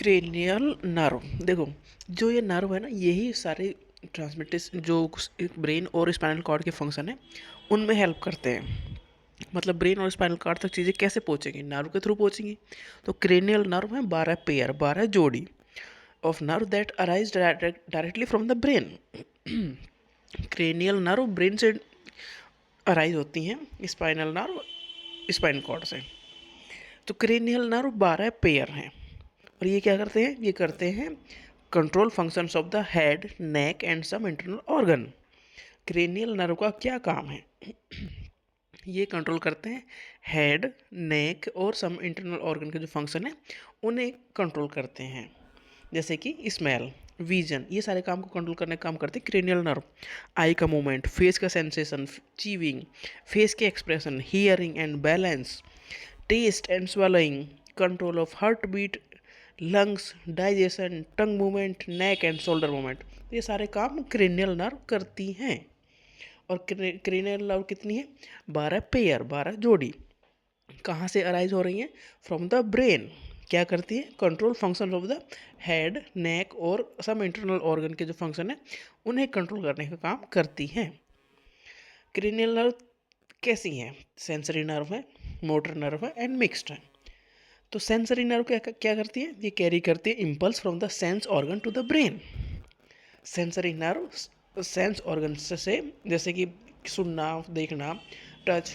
Cranial nerve देखो, जो ये नर्व है ना, यही सारे ट्रांसमिटर्स जो ब्रेन और स्पाइनल कॉर्ड के फंक्शन है उनमें हेल्प करते हैं। मतलब ब्रेन और स्पाइनल कॉर्ड तक चीज़ें कैसे पहुंचेंगी, नर्व के थ्रू पहुंचेंगी। तो क्रेनियल नर्व है 12 पेयर, 12 जोड़ी of nerve that arise directly from the brain. Cranial nerve brain से अराइज होती हैं, स्पाइनल नर्व स्पाइनल कॉर्ड से। तो क्रेनियल नर्व 12 पेयर हैं और ये क्या करते हैं, ये करते हैं control functions of the head, neck and some internal organ. Cranial nerve का क्या काम है? ये कंट्रोल करते हैं हेड, नेक और सम इंटरनल ऑर्गन के जो फंक्शन है उन्हें कंट्रोल करते हैं, जैसे कि स्मेल, विजन, ये सारे काम को कंट्रोल करने का काम करते हैं क्रेनियल नर्व। आई का मूवमेंट, फेस का सेंसेशन, चीविंग, फेस के expression, hearing and balance, taste and swallowing, control of heart beat, lungs, digestion, tongue movement, neck and shoulder movement, ये सारे काम क्रेनियल नर्व करती हैं। और क्रेनियल नर्व कितनी है? 12 पेयर, 12 जोड़ी। कहाँ से अराइज हो रही हैं? From the brain. क्या करती है? Control function of the head, neck और सम इंटरनल ऑर्गन के जो फंक्शन है उन्हें कंट्रोल करने का काम करती हैं। क्रेनियल नर्व कैसी हैं? सेंसरी नर्व है, मोटर नर्व है एंड मिक्स्ड है। तो सेंसरी नर्व क्या क्या करती है? ये कैरी करती है impulse from the sense organ to the brain. Sensory nerve sense organ से, जैसे कि सुनना, देखना, टच,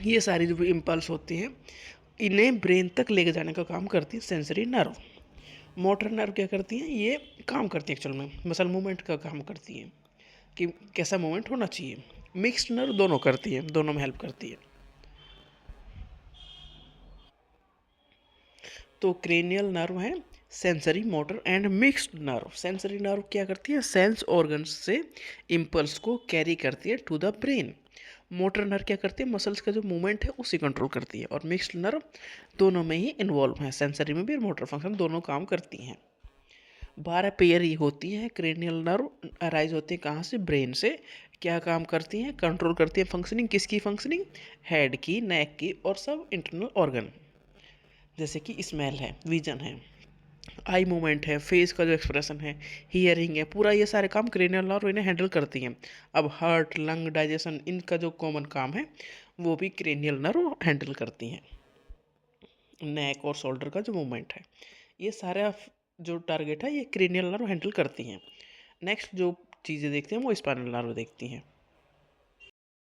ये सारी जो इम्पल्स होती हैं इन्हें ब्रेन तक लेके जाने का काम करती है सेंसरी नर्व। मोटर नर्व क्या करती हैं? ये काम करती है एक्चुअल में मसल मूवमेंट का काम करती है कि कैसा मूवमेंट होना चाहिए। मिक्स्ड नर्व दोनों करती है, दोनों में हेल्प करती है। तो क्रेनियल नर्व है sensory, motor and mixed nerve. Sensory nerve क्या करती है? सेंस ऑर्गन्स से इम्पल्स को कैरी करती है to the brain. Motor nerve क्या करती है? मसल्स का जो मूवमेंट है उसे कंट्रोल करती है। और मिक्स्ड नर्व दोनों में ही इन्वॉल्व है, सेंसरी में भी और मोटर फंक्शन दोनों काम करती हैं। 12 पेयर ही होती हैं क्रेनियल नर्व, अराइज होती है कहाँ से? ब्रेन से। क्या काम करती हैं? कंट्रोल करती है फंक्शनिंग, किसकी फंक्शनिंग? हेड की, नेक की और सब इंटरनल ऑर्गन, जैसे कि स्मेल है, विजन है, आई मूवमेंट है, फेस का जो एक्सप्रेशन है, हियरिंग है, पूरा ये सारे काम क्रेनियल नर्व इन्हें हैंडल करती हैं। अब हार्ट, लंग, डाइजेशन, इनका जो कॉमन काम है वो भी क्रेनियल नर्व हैंडल करती हैं। नेक और शोल्डर का जो मूवमेंट है, ये सारा जो टारगेट है ये क्रेनियल नर्व हैंडल करती हैं। नेक्स्ट जो चीज़ें देखते हैं वो स्पाइनल नर्व देखती हैं।